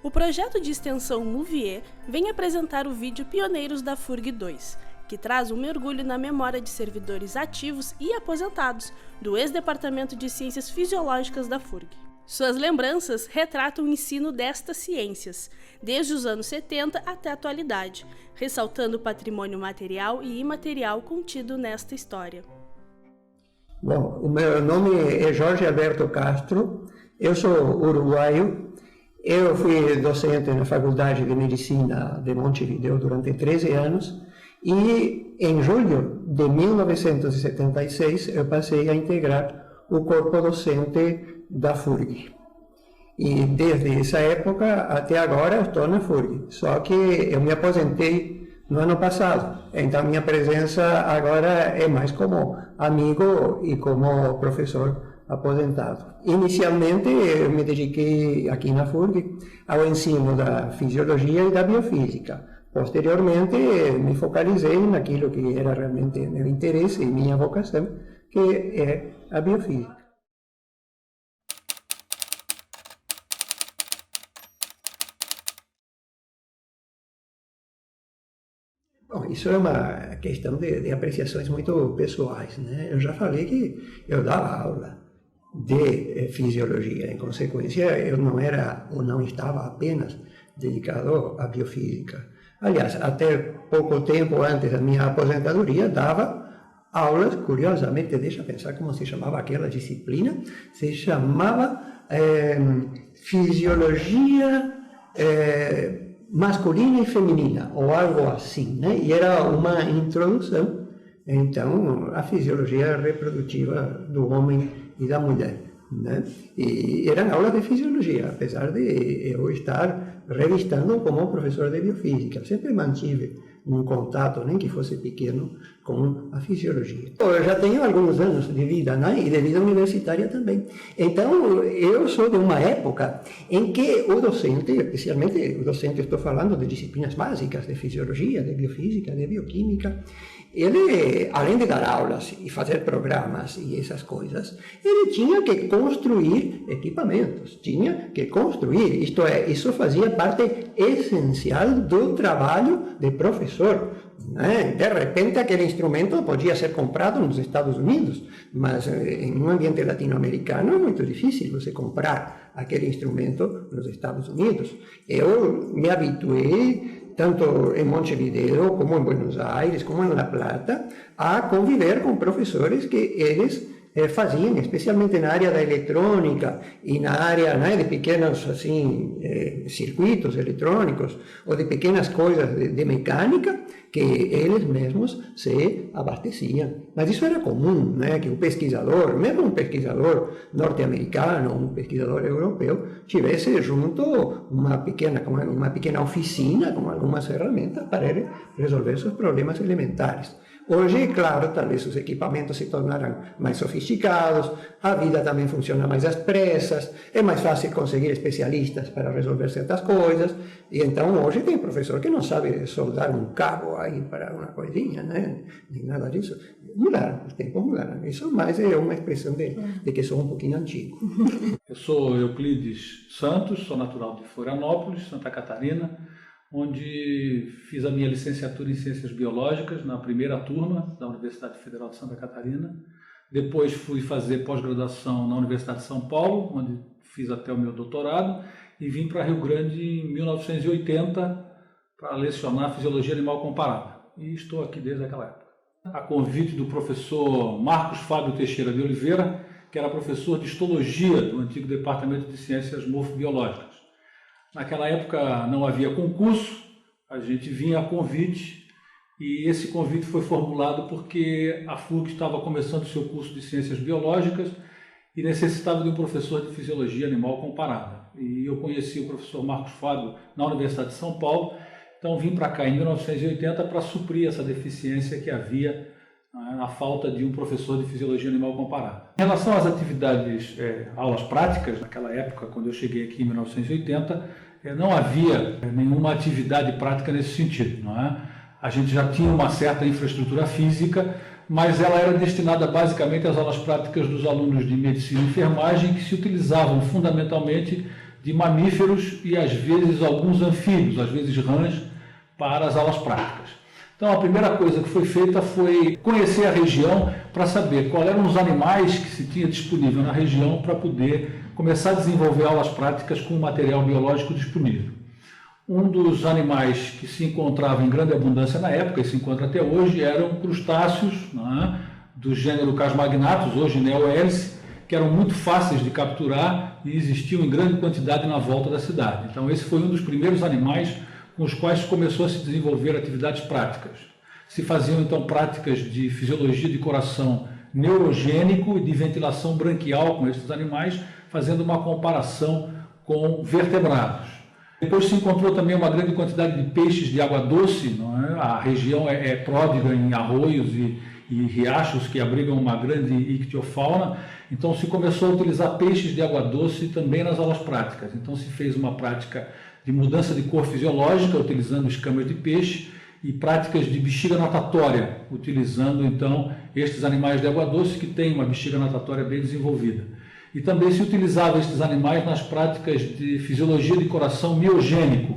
O projeto de extensão Movier vem apresentar o vídeo Pioneiros da FURG 2, que traz um mergulho na memória de servidores ativos e aposentados do ex-Departamento de Ciências Fisiológicas da FURG. Suas lembranças retratam o ensino destas ciências, desde os anos 70 até a atualidade, ressaltando o patrimônio material e imaterial contido nesta história. Bom, o meu nome é Jorge Alberto Castro, eu sou uruguaio, eu fui docente na Faculdade de Medicina de Montevideo durante 13 anos e em julho de 1976 eu passei a integrar o corpo docente da FURG. E desde essa época até agora eu estou na FURG, só que eu me aposentei no ano passado, então minha presença agora é mais como amigo e como professor aposentado. Inicialmente eu me dediquei aqui na FURG ao ensino da fisiologia e da biofísica. Posteriormente me focalizei naquilo que era realmente meu interesse e minha vocação, que é a biofísica. Bom, isso é uma questão de apreciações muito pessoais, né? Eu já falei que eu dava aula de fisiologia, em consequência eu não era ou não estava apenas dedicado à biofísica. Aliás, até pouco tempo antes da minha aposentadoria dava aulas, curiosamente, deixa eu pensar como se chamava aquela disciplina, se chamava fisiologia masculina e feminina, ou algo assim, né? E era uma introdução, então, à fisiologia reprodutiva do homem e da mulher, né? E eram aulas de fisiologia, apesar de eu estar revistando como professor de biofísica, sempre mantive um contato, nem que fosse pequeno, com a fisiologia. Eu já tenho alguns anos de vida, né? E de vida universitária também. Então, eu sou de uma época em que o docente, especialmente o docente, estou falando de disciplinas básicas, de fisiologia, de biofísica, de bioquímica, ele, além de dar aulas e fazer programas e essas coisas, ele tinha que construir equipamentos, tinha que construir, isto é, isso fazia parte essencial do trabalho de professor, né? De repente aquele instrumento podia ser comprado nos Estados Unidos, mas em um ambiente latino-americano é muito difícil você comprar aquele instrumento nos Estados Unidos. Eu me habituei, tanto em Montevideo, como em Buenos Aires, como em La Plata, a conviver com professores que eles faziam, especialmente na área da eletrônica e na área, né, de pequenos assim, circuitos eletrônicos ou de pequenas coisas de mecânica que eles mesmos se abasteciam. Mas isso era comum, né, que um pesquisador, mesmo um pesquisador norte-americano, um pesquisador europeu, tivesse junto uma pequena oficina com algumas ferramentas para ele resolver seus problemas elementares. Hoje, claro, talvez os equipamentos se tornaram mais sofisticados, a vida também funciona mais às pressas, é mais fácil conseguir especialistas para resolver certas coisas, e então hoje tem professor que não sabe soldar um cabo aí para uma coisinha, né? Nem nada disso. Mudaram, os tempos mudaram. Isso mais é uma expressão de que sou um pouquinho antigo. Eu sou Euclides Santos, sou natural de Florianópolis, Santa Catarina, onde fiz a minha licenciatura em Ciências Biológicas na primeira turma da Universidade Federal de Santa Catarina. Depois fui fazer pós-graduação na Universidade de São Paulo, onde fiz até o meu doutorado, e vim para Rio Grande em 1980 para lecionar Fisiologia Animal Comparada. E estou aqui desde aquela época. A convite do professor Marcos Fábio Teixeira de Oliveira, que era professor de Histologia do antigo Departamento de Ciências Morfobiológicas. Naquela época não havia concurso, a gente vinha a convite, e esse convite foi formulado porque a FURG estava começando o seu curso de Ciências Biológicas e necessitava de um professor de Fisiologia Animal Comparada. E eu conheci o professor Marcos Fábio na Universidade de São Paulo, então vim para cá em 1980 para suprir essa deficiência que havia na falta de um professor de Fisiologia Animal Comparada. Em relação às atividades, aulas práticas, naquela época, quando eu cheguei aqui em 1980, não havia nenhuma atividade prática nesse sentido, não é? A gente já tinha uma certa infraestrutura física, mas ela era destinada basicamente às aulas práticas dos alunos de medicina e enfermagem, que se utilizavam fundamentalmente de mamíferos e às vezes alguns anfíbios, às vezes rãs, para as aulas práticas. Então a primeira coisa que foi feita foi conhecer a região para saber quais eram os animais que se tinha disponível na região para poder começar a desenvolver aulas práticas com o material biológico disponível. Um dos animais que se encontrava em grande abundância na época, e se encontra até hoje, eram crustáceos, né, do gênero Casmagnathus, hoje Neohélice, que eram muito fáceis de capturar e existiam em grande quantidade na volta da cidade. Então esse foi um dos primeiros animais com os quais começou a se desenvolver atividades práticas. Se faziam então práticas de fisiologia de coração neurogênico e de ventilação branquial com estes animais, fazendo uma comparação com vertebrados. Depois se encontrou também uma grande quantidade de peixes de água doce, não é? A região é pródiga em arroios e riachos que abrigam uma grande ictiofauna, então se começou a utilizar peixes de água doce também nas aulas práticas. Então se fez uma prática de mudança de cor fisiológica, utilizando escamas de peixe, e práticas de bexiga natatória, utilizando então estes animais de água doce que têm uma bexiga natatória bem desenvolvida. E também se utilizava estes animais nas práticas de fisiologia de coração miogênico.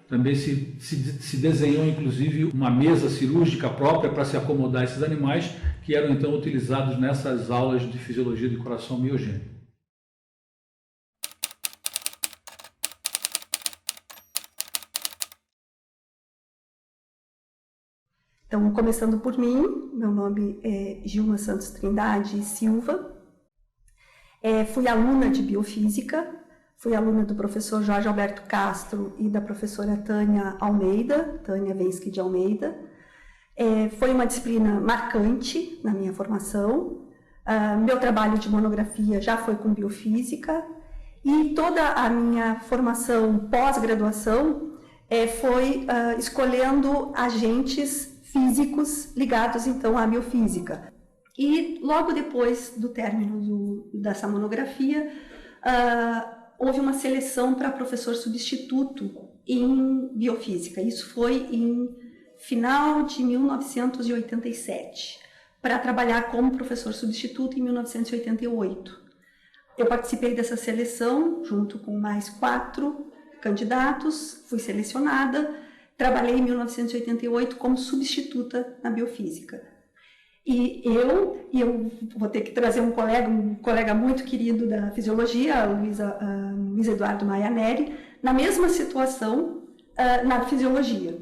Também se desenhou inclusive uma mesa cirúrgica própria para se acomodar esses animais, que eram então utilizados nessas aulas de fisiologia de coração miogênico. Então, começando por mim, meu nome é Gilma Santos Trindade Silva. Fui aluna de biofísica, fui aluna do professor Jorge Alberto Castro e da professora Tânia Vensky de Almeida. Foi uma disciplina marcante na minha formação. Meu trabalho de monografia já foi com biofísica e toda a minha formação pós-graduação foi escolhendo agentes físicos ligados então à biofísica. E logo depois do término dessa monografia, houve uma seleção para professor substituto em biofísica. Isso foi em final de 1987, para trabalhar como professor substituto em 1988. Eu participei dessa seleção junto com mais 4 candidatos, fui selecionada, trabalhei em 1988 como substituta na biofísica. E eu vou ter que trazer um colega muito querido da fisiologia, Luiz Eduardo Maia Neri, na mesma situação na fisiologia.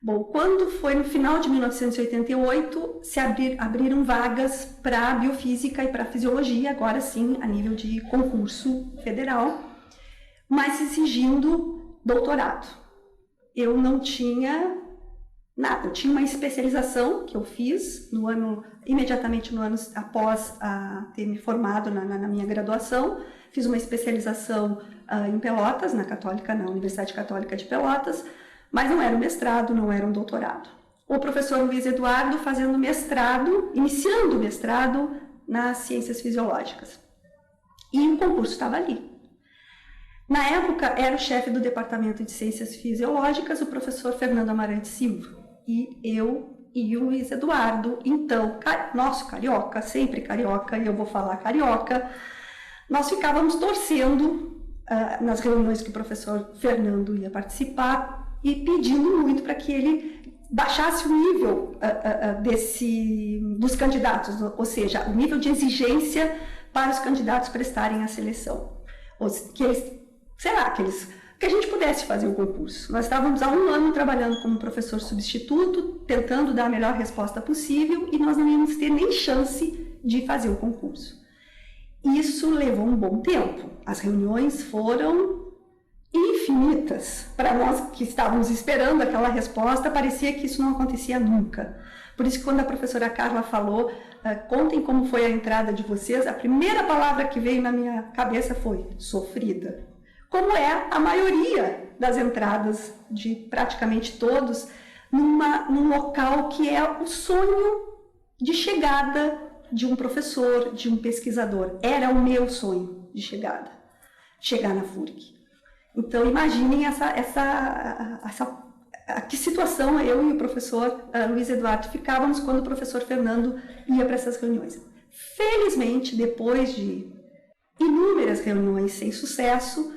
Bom, quando foi no final de 1988, se abriram vagas para biofísica e para fisiologia, agora sim, a nível de concurso federal, mas exigindo doutorado. Eu não tinha nada, eu tinha uma especialização que eu fiz imediatamente no ano após ter me formado na minha graduação. Fiz uma especialização em Pelotas, na Universidade Católica de Pelotas, mas não era um mestrado, não era um doutorado. O professor Luiz Eduardo fazendo mestrado, iniciando o mestrado nas ciências fisiológicas. E o concurso estava ali. Na época, era o chefe do Departamento de Ciências Fisiológicas, o professor Fernando Amarante Silva. E eu e o Luiz Eduardo, então, nosso carioca, sempre carioca, e eu vou falar carioca, nós ficávamos torcendo nas reuniões que o professor Fernando ia participar e pedindo muito para que ele baixasse o nível dos candidatos, ou seja, o nível de exigência para os candidatos prestarem a seleção. Que a gente pudesse fazer o concurso. Nós estávamos há 1 ano trabalhando como professor substituto, tentando dar a melhor resposta possível, e nós não íamos ter nem chance de fazer o concurso. Isso levou um bom tempo. As reuniões foram infinitas. Para nós que estávamos esperando aquela resposta, parecia que isso não acontecia nunca. Por isso que quando a professora Carla falou, contem como foi a entrada de vocês, a primeira palavra que veio na minha cabeça foi sofrida. Como é a maioria das entradas de praticamente todos, num local que é o sonho de chegada de um professor, de um pesquisador. Era o meu sonho de chegar na FURG. Então, imaginem que situação eu e o professor Luiz Eduardo ficávamos quando o professor Fernando ia para essas reuniões. Felizmente, depois de inúmeras reuniões sem sucesso,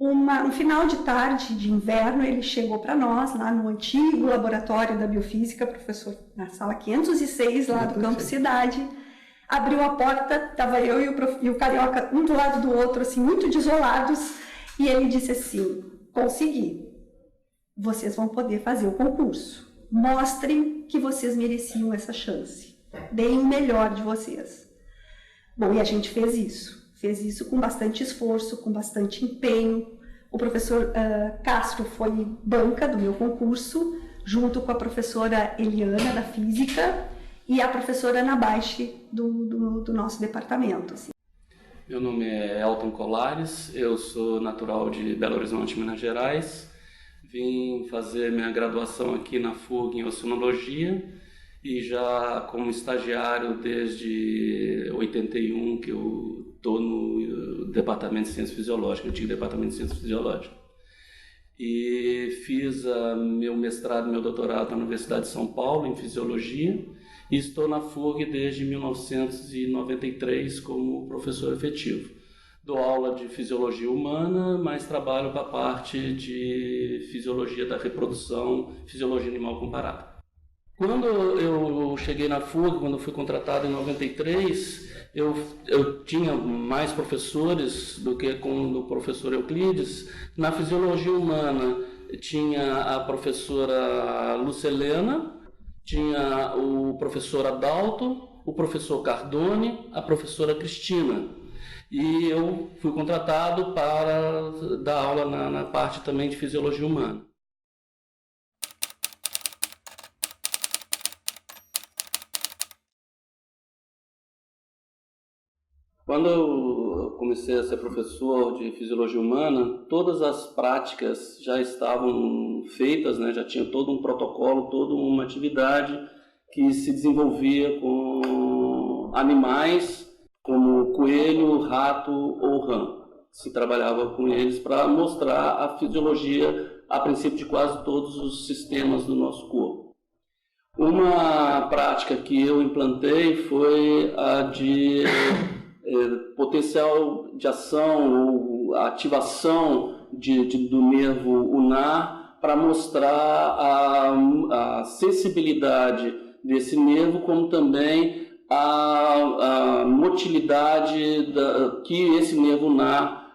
Um final de tarde de inverno, ele chegou para nós, lá no antigo laboratório da biofísica, professor, na sala 506, lá do Campo Cidade. Abriu a porta, estava eu e o Carioca, um do lado do outro, assim, muito desolados, e ele disse assim: consegui, vocês vão poder fazer o concurso, mostrem que vocês mereciam essa chance, deem o melhor de vocês. Bom, e a gente fez isso com bastante esforço, com bastante empenho. O professor Castro foi banca do meu concurso, junto com a professora Eliana, da Física, e a professora Ana Baixe, do nosso departamento. Assim. Meu nome é Elton Colares, eu sou natural de Belo Horizonte, Minas Gerais. Vim fazer minha graduação aqui na FURG em Oceanologia e já como estagiário desde 81 que eu estou no Departamento de Ciências Fisiológicas, antigo Departamento de Ciências Fisiológicas. E fiz meu mestrado e meu doutorado na Universidade de São Paulo em Fisiologia e estou na FURG desde 1993 como professor efetivo. Dou aula de Fisiologia Humana, mas trabalho com a parte de Fisiologia da Reprodução, Fisiologia Animal Comparada. Quando eu cheguei na FURG, quando eu fui contratado em 93, eu tinha mais professores do que com o professor Euclides. Na Fisiologia Humana tinha a professora Lucelena, tinha o professor Adalto, o professor Cardone, a professora Cristina. E eu fui contratado para dar aula na parte também de Fisiologia Humana. Quando eu comecei a ser professor de Fisiologia Humana, todas as práticas já estavam feitas, né? Já tinha todo um protocolo, toda uma atividade que se desenvolvia com animais como coelho, rato ou rã. Se trabalhava com eles para mostrar a fisiologia, a princípio, de quase todos os sistemas do nosso corpo. Uma prática que eu implantei foi a de potencial de ação ou ativação do nervo ulnar para mostrar a sensibilidade desse nervo, como também a motilidade que esse nervo ulnar,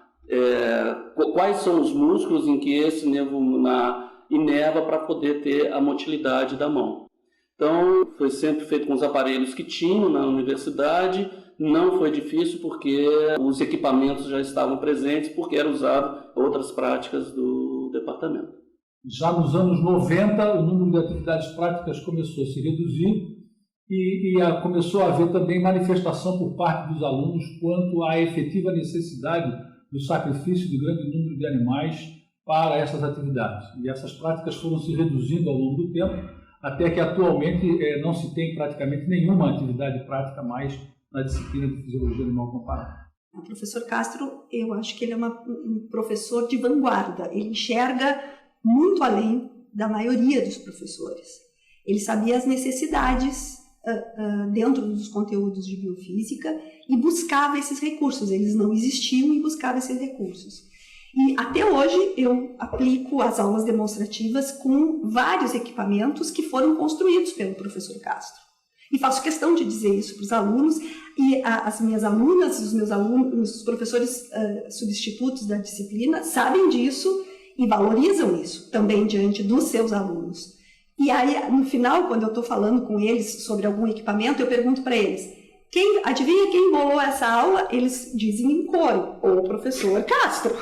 quais são os músculos em que esse nervo ulnar inerva para poder ter a motilidade da mão. Então, foi sempre feito com os aparelhos que tinham na universidade. Não foi difícil porque os equipamentos já estavam presentes, porque eram usadas outras práticas do departamento. Já nos anos 90, o número de atividades práticas começou a se reduzir e começou a haver também manifestação por parte dos alunos quanto à efetiva necessidade do sacrifício de grande número de animais para essas atividades. E essas práticas foram se reduzindo ao longo do tempo, até que atualmente não se tem praticamente nenhuma atividade prática mais na disciplina de Fisiologia Animal Comparada. O professor Castro, eu acho que ele é um professor de vanguarda. Ele enxerga muito além da maioria dos professores. Ele sabia as necessidades dentro dos conteúdos de biofísica e buscava esses recursos. Eles não existiam e buscava esses recursos. E até hoje eu aplico as aulas demonstrativas com vários equipamentos que foram construídos pelo professor Castro. E faço questão de dizer isso para os alunos, e as minhas alunas, os meus alunos, os professores substitutos da disciplina sabem disso e valorizam isso também diante dos seus alunos. E aí, no final, quando eu estou falando com eles sobre algum equipamento, eu pergunto para eles: adivinha quem bolou essa aula? Eles dizem em coro: o professor Castro.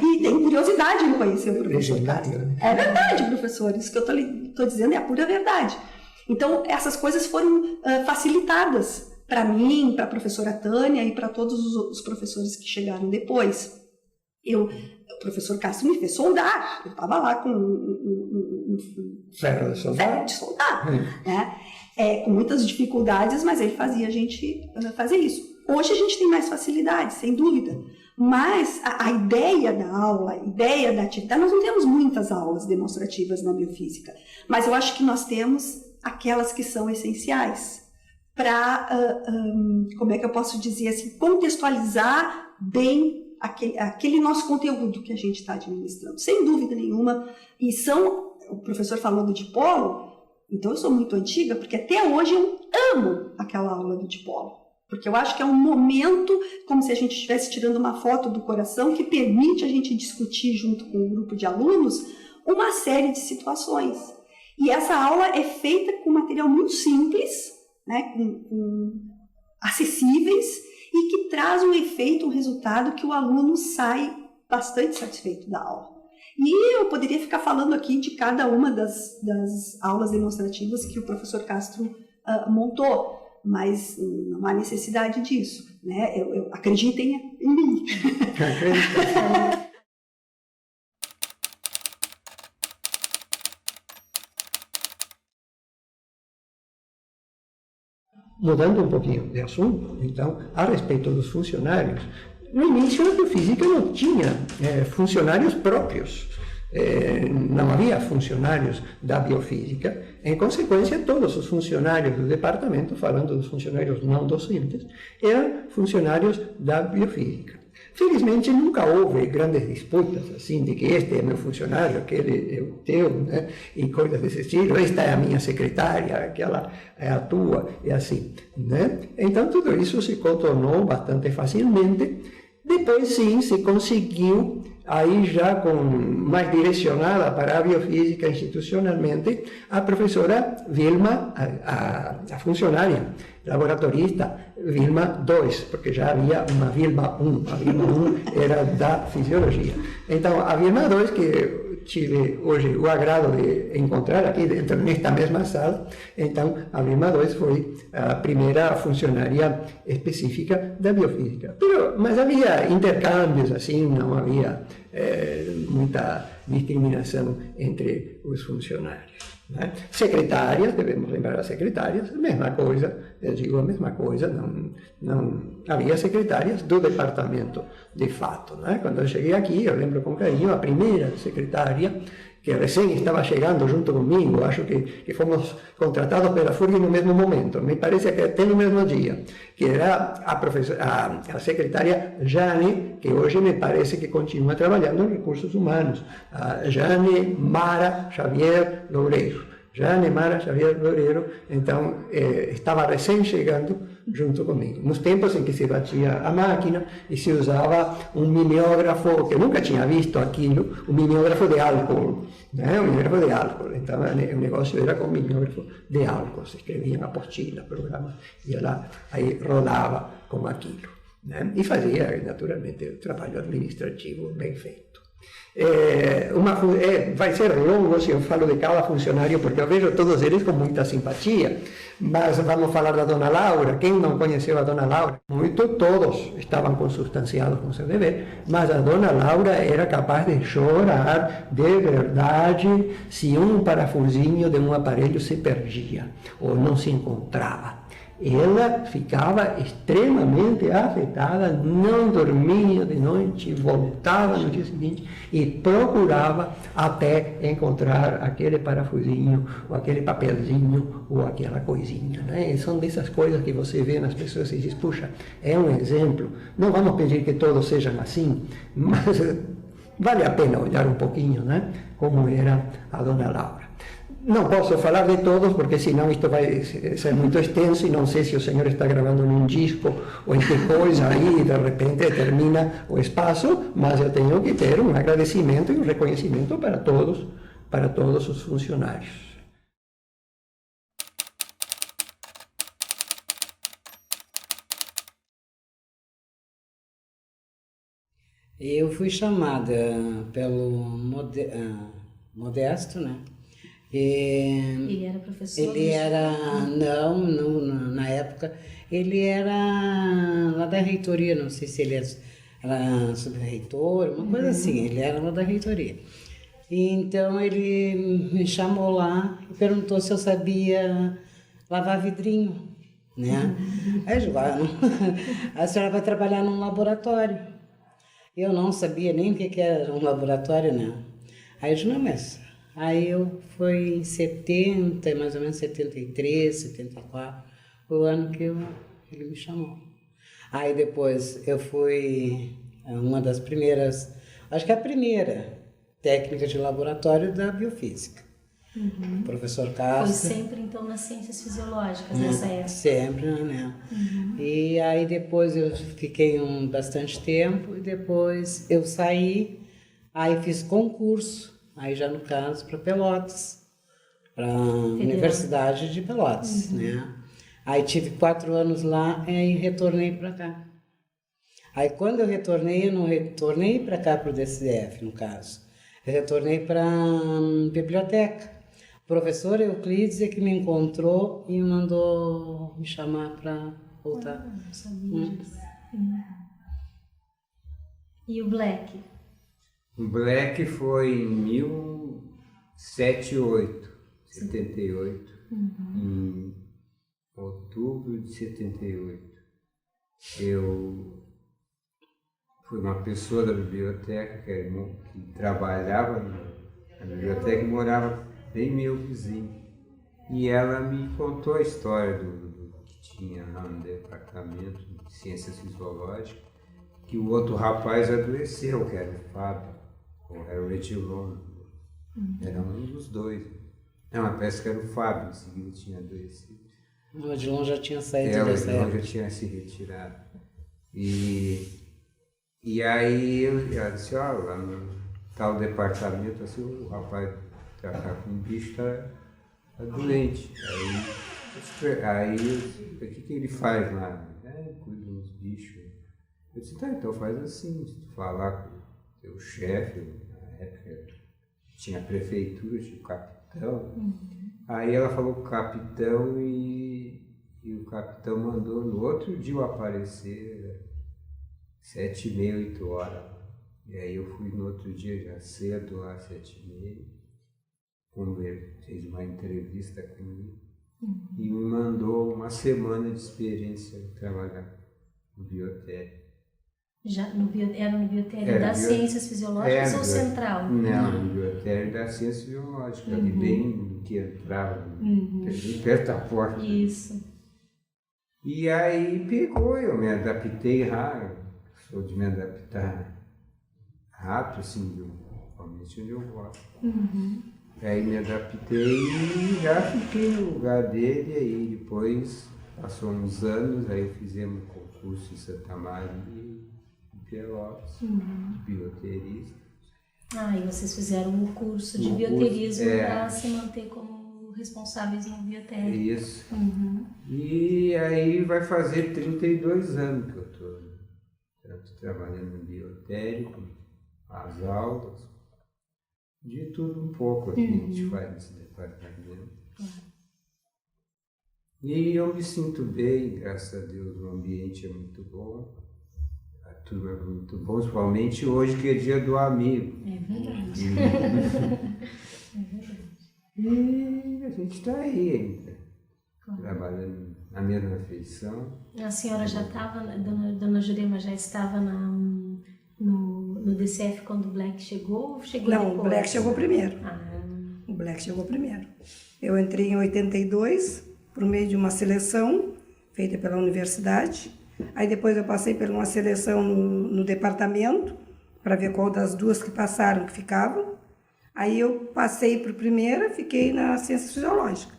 E tem curiosidade em conhecer o professor Castro. É verdade, professor, isso que eu estou dizendo é a pura verdade. Então, essas coisas foram facilitadas para mim, para a professora Tânia e para todos os professores que chegaram depois. O professor Castro me fez soldar. Eu estava lá com um ferro de soldar. Ferro de soldar, né? Com muitas dificuldades, mas ele fazia a gente fazer isso. Hoje a gente tem mais facilidade, sem dúvida. Mas a ideia da aula, a ideia da atividade, nós não temos muitas aulas demonstrativas na biofísica, mas eu acho que nós temos aquelas que são essenciais para, como é que eu posso dizer assim, contextualizar bem aquele nosso conteúdo que a gente está administrando, sem dúvida nenhuma. E o professor falou do dipolo, então eu sou muito antiga, porque até hoje eu amo aquela aula do dipolo. Porque eu acho que é um momento, como se a gente estivesse tirando uma foto do coração, que permite a gente discutir junto com um grupo de alunos uma série de situações. E essa aula é feita com material muito simples, né, acessíveis, e que traz um efeito, um resultado que o aluno sai bastante satisfeito da aula. E eu poderia ficar falando aqui de cada uma das aulas demonstrativas que o professor Castro montou, mas não há necessidade disso, né? Acreditem em mim. Mudando um pouquinho de assunto, então, a respeito dos funcionários, no início a biofísica não tinha funcionários próprios. Não havia funcionários da biofísica. Em consequência, todos os funcionários do departamento, falando dos funcionários não docentes, eram funcionários da biofísica. Felizmente, nunca houve grandes disputas, assim, de que este é meu funcionário, aquele é o teu, né? E coisas desse estilo. Esta é a minha secretária, aquela é a tua, e assim, né? Então, tudo isso se contornou bastante facilmente. Depois, sim, se conseguiu, aí já mais direcionada para a biofísica institucionalmente, a professora Vilma, a funcionária, laboratorista Vilma II, porque já havia uma Vilma I, a Vilma I era da fisiologia. Então, a Vilma II, que tive hoje o agrado de encontrar aqui dentro, nesta mesma sala, então a Vilma II foi a primeira funcionária específica da biofísica. Mas havia intercâmbios, assim, não havia muita discriminação entre os funcionários. Né? Secretárias, devemos lembrar as secretárias, mesma coisa, eu digo a mesma coisa, não havia secretárias do departamento de fato. Né? Quando eu cheguei aqui, eu lembro com carinho, a primeira secretária, que recém estava chegando junto comigo, acho que fomos contratados pela FURG no mesmo momento, me parece que até no mesmo dia, que era a secretária Jane, que hoje me parece que continua trabalhando em recursos humanos, a Jane Mara Xavier Loureiro. Jane Mara Xavier Loureiro, então, estava recém chegando junto comigo. Nos tempos em que se batia a máquina e se usava um mimeógrafo, que eu nunca tinha visto aquilo, um mimeógrafo de álcool, né? Um mimeógrafo de álcool. Então, o negócio era com mimeógrafo de álcool. Se escrevia na apostila, programa, e ela aí rodava com aquilo. Né? E fazia, naturalmente, o trabalho administrativo bem feito. Vai ser longo se eu falo de cada funcionário, porque eu vejo todos eles com muita simpatia, mas vamos falar da Dona Laura. Quem não conheceu a Dona Laura? Todos estavam consubstanciados com seu dever, mas a Dona Laura era capaz de chorar de verdade se um parafusinho de um aparelho se perdia ou não se encontrava. Ela ficava extremamente afetada, não dormia de noite, voltava no dia seguinte e procurava até encontrar aquele parafusinho, ou aquele papelzinho, ou aquela coisinha. Né? E são dessas coisas que você vê nas pessoas e diz, puxa, é um exemplo. Não vamos pedir que todos sejam assim, mas vale a pena olhar um pouquinho, né? Como era a Dona Laura. Não posso falar de todos, porque senão isto vai ser muito extenso e não sei se o senhor está gravando num disco ou em que coisa aí, de repente termina o espaço, mas eu tenho que ter um agradecimento e um reconhecimento para todos os funcionários. Eu fui chamada pelo Modesto, né? Ele era professor? Ele era, na época, ele era lá da reitoria, não sei se ele era subreitor, uma coisa assim, ele era lá da reitoria. E então ele me chamou lá e perguntou se eu sabia lavar vidrinho, né? Aí eu digo, a senhora vai trabalhar num laboratório. Eu não sabia nem o que era um laboratório, né? Aí eu digo, não, mas... Aí foi em 70, mais ou menos 73, 74, o ano que ele me chamou. Aí depois eu fui É uma das primeiras, acho que é a primeira técnica de laboratório da biofísica. O professor Castro. Foi sempre, então, nas ciências fisiológicas, nessa época? Sempre, né? E aí depois eu fiquei bastante tempo, e depois eu saí, aí fiz concurso, aí já no caso para Pelotas, para a Universidade de Pelotas, né? Aí tive 4 anos lá e retornei para cá. Aí quando eu retornei, eu não retornei para cá, para o DCF, no caso. Eu retornei para a biblioteca. O professor Euclides é que me encontrou e mandou me chamar para voltar. Não sabia disso. E o Black? O Black foi em 78, em outubro de 78. Eu fui uma pessoa da biblioteca que trabalhava na biblioteca e morava bem meu vizinho. E ela me contou a história do que tinha lá no departamento de ciências fisiológicas, que o outro rapaz adoeceu, que era o Fábio, ou era o Edilon. Era um dos dois. Não, parece que era o Fábio, em seguida tinha adoecido. O Edilon já tinha saído o dessa Edilon época. já tinha se retirado. E aí ela disse, lá no tal departamento, assim, o rapaz tá com um bicho, tá doente. Aí o que ele faz lá? Cuida dos bichos. Eu disse, tá, então faz assim, se tu falar com o teu chefe, na época tinha a prefeitura, tinha o capitão. Aí ela falou com o capitão e o capitão mandou no outro dia eu aparecer, 7h30, 8 horas. E aí eu fui no outro dia já cedo, lá 7h30, fez uma entrevista comigo e me mandou uma semana de experiência de trabalhar no biotério. Era no biotério das ciências fisiológicas ou central? Não, no biotério das ciências biológicas, ali bem que entrava, bem perto da porta. Isso. E aí pegou, eu me adaptei rápido, sou de me adaptar rápido, assim, principalmente onde eu gosto. Aí me adaptei e já fiquei no lugar dele, aí depois passou uns anos, aí fizemos um concurso em Santa Maria, Pelotas, bioterista. E vocês fizeram o curso de bioterismo para se manter como responsáveis no biotério. Isso. E aí vai fazer 32 anos que eu estou trabalhando no biotério, as aulas, de tudo um pouco que a gente faz nesse departamento. E eu me sinto bem, graças a Deus, o ambiente é muito bom. Tudo é muito bom, principalmente hoje que é dia do amigo. É verdade. E a gente está aí ainda, trabalhando na mesma feição. A senhora já estava, dona Jurema já estava no DCF quando o Black chegou? Não, depois? o Black chegou primeiro. O Black chegou primeiro. Eu entrei em 82, por meio de uma seleção feita pela universidade. Aí depois eu passei por uma seleção no departamento, para ver qual das duas que passaram que ficavam. Aí eu passei para a primeira, fiquei na ciência fisiológica.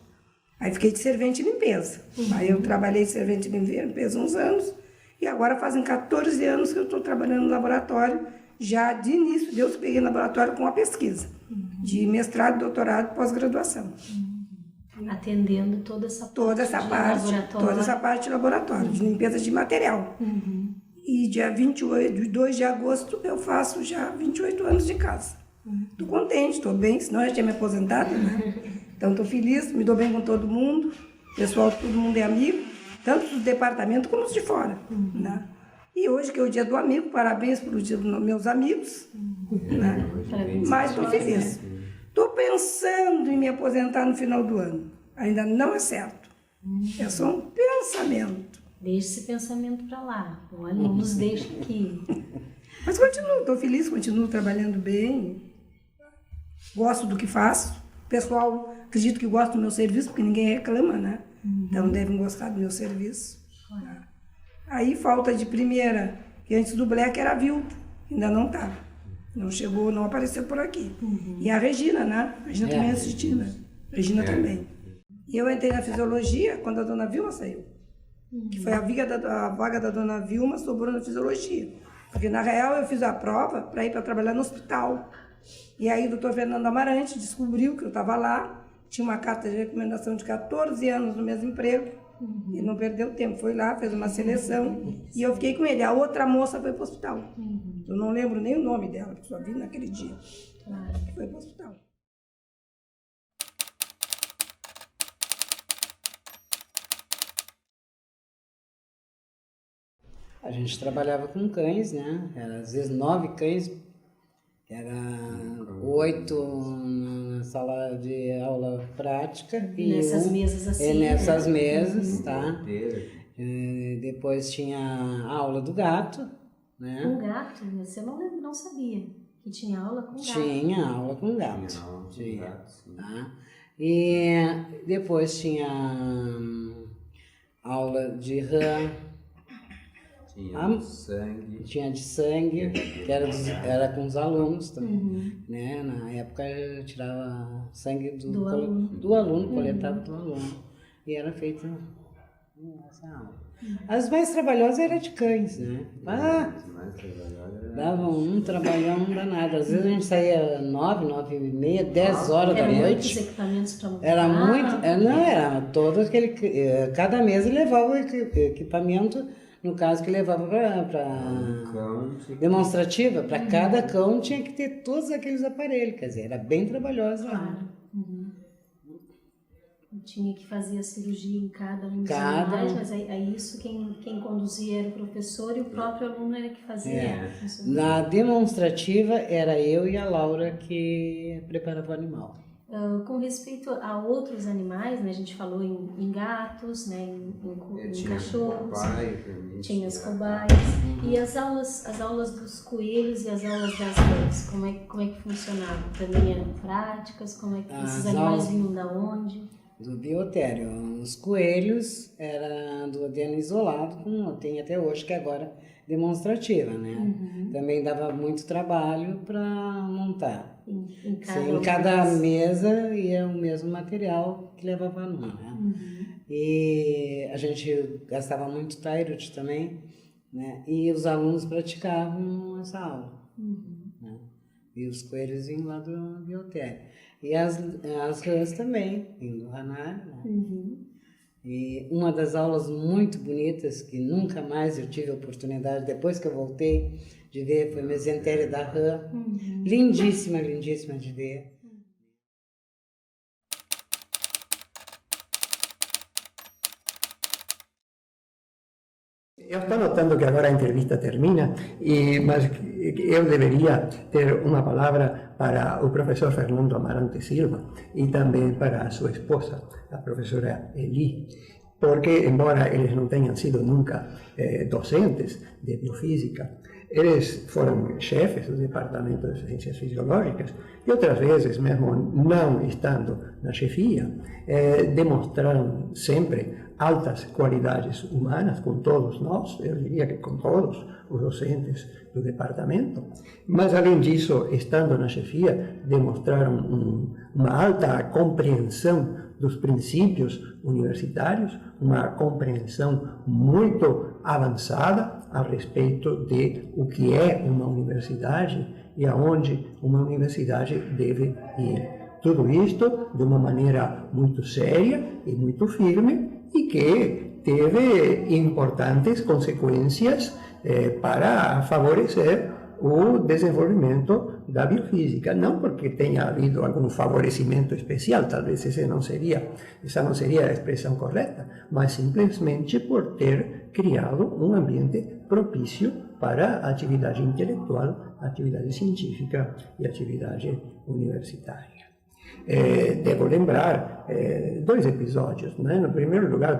Aí fiquei de servente de limpeza. Aí eu trabalhei de servente de limpeza uns anos, e agora fazem 14 anos que eu estou trabalhando no laboratório. Já de início, Deus peguei no laboratório com a pesquisa, de mestrado, doutorado, pós-graduação. Atendendo toda essa parte de laboratório, de limpeza de material. E dia 2 de agosto eu faço já 28 anos de casa. Estou contente, estou bem, senão eu já tinha me aposentado, né? Então estou feliz, me dou bem com todo mundo, pessoal, todo mundo é amigo, tanto do departamento como os de fora. Né? E hoje que é o dia do amigo, parabéns pelo dia dos meus amigos. Né? Mas estou feliz. Estou pensando em me aposentar no final do ano. Ainda não é certo. É só um pensamento. Deixe esse pensamento para lá. Olha, não nos deixa aqui. Mas continuo, estou feliz, continuo trabalhando bem. Gosto do que faço. O pessoal, acredito que gosta do meu serviço, porque ninguém reclama, né? Então devem gostar do meu serviço. Aí, falta de primeira, que antes do Black era a Vilda, ainda não estava. Não chegou, não apareceu por aqui. E a Regina, né? A Regina também assistiu, né? Regina também. E eu entrei na fisiologia quando a dona Vilma saiu. Que foi a vaga da dona Vilma sobrou na fisiologia. Porque, na real, eu fiz a prova para ir para trabalhar no hospital. E aí o doutor Fernando Amarante descobriu que eu estava lá, tinha uma carta de recomendação de 14 anos no mesmo emprego, e não perdeu tempo. Foi lá, fez uma seleção, e eu fiquei com ele. A outra moça foi para o hospital. Eu não lembro nem o nome dela, porque só vi naquele dia. Foi para o hospital. A gente trabalhava com cães, né? Era, às vezes 9 cães, era 8 na sala de aula prática. E nessas mesas assim. Nessas mesas, tá? Depois tinha a aula do gato, né? Com gato? Você não sabia que tinha aula com gato. Tinha aula com gato. Tá? E depois tinha aula de rã. Tinha de sangue, que era com os alunos também, né? Na época eu tirava sangue do aluno, coletava do aluno, e era feita essa aula. As mais trabalhosas eram de cães, né? Davam um trabalhão danado. Às vezes a gente saía 9, 9 e meia, 10 horas da noite. Equipamentos para montar. Era muito, era todo aquele, cada mesa levava o equipamento. No caso que levava para demonstrativa, para cada cão tinha que ter todos aqueles aparelhos, quer dizer, era bem trabalhosa. Claro. Tinha que fazer a cirurgia em cada um dos animais, mas aí isso quem conduzia era o professor e o próprio aluno era que fazia. Na demonstrativa era eu e a Laura que preparava o animal. Com respeito a outros animais, né, a gente falou em gatos, né, em cachorros, tinha as cobaias, e as aulas dos coelhos e as aulas das rãs, como é que funcionavam? Também eram práticas? Como é que esses animais vinham da onde? Do biotério. Os coelhos era do odeno isolado, como tem até hoje, que agora é demonstrativa, né? Também dava muito trabalho para montar. Em cada mesa ia o mesmo material que levava numa, né? E a gente gastava muito Tairut também, né? E os alunos praticavam essa aula, né? E os coelhos vinham lá do biotério. E as rãs também, vindo do Hanar, né? E uma das aulas muito bonitas, que nunca mais eu tive a oportunidade, depois que eu voltei de ver, foi Mesentéria da Rã. Lindíssima, lindíssima de ver. Eu estou notando que agora a entrevista termina, mas eu deveria ter uma palavra para o professor Fernando Amarante Silva e também para a sua esposa, a professora Eli, porque, embora eles não tenham sido nunca docentes de biofísica, eles foram chefes do Departamento de Ciências Fisiológicas e outras vezes, mesmo não estando na chefia, demonstraram sempre altas qualidades humanas com todos nós, eu diria que com todos os docentes do departamento, mas além disso, estando na chefia, demonstraram uma alta compreensão dos princípios universitários, uma compreensão muito avançada a respeito de o que é uma universidade e aonde uma universidade deve ir. Tudo isto de uma maneira muito séria e muito firme e que teve importantes consequências para favorecer o desenvolvimento da biofísica, não porque tenha havido algum favorecimento especial, talvez essa não seria a expressão correta, mas simplesmente por ter criado um ambiente propício para a atividade intelectual, a atividade científica e a atividade universitária. Devo lembrar 2 episódios, né? No primeiro lugar,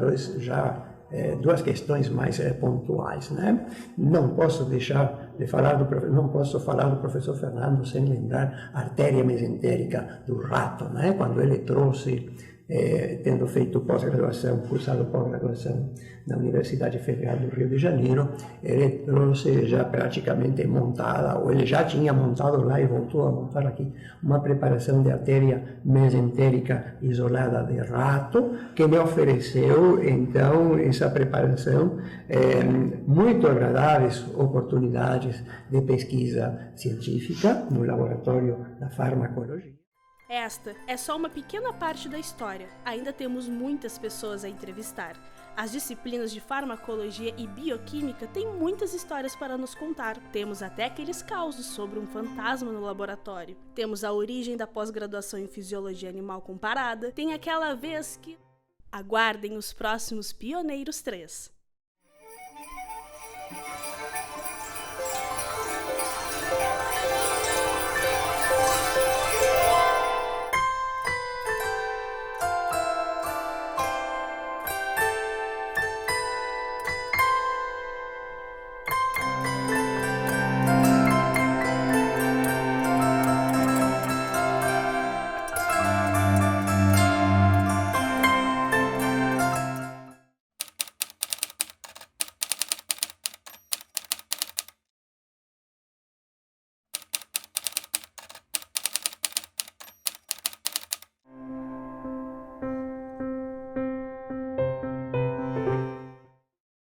duas questões mais pontuais, né? Não posso deixar de falar não posso falar do professor Fernando sem lembrar a artéria mesentérica do rato, né? Quando ele trouxe tendo feito pós-graduação, cursado pós-graduação na Universidade Federal do Rio de Janeiro, ele trouxe já praticamente montada, ou ele já tinha montado lá e voltou a montar aqui, uma preparação de artéria mesentérica isolada de rato, que me ofereceu, então, essa preparação, muito agradáveis oportunidades de pesquisa científica no laboratório da farmacologia. Esta é só uma pequena parte da história. Ainda temos muitas pessoas a entrevistar. As disciplinas de farmacologia e bioquímica têm muitas histórias para nos contar. Temos até aqueles causos sobre um fantasma no laboratório. Temos a origem da pós-graduação em fisiologia animal comparada. Tem aquela vez que... Aguardem os próximos Pioneiros 3.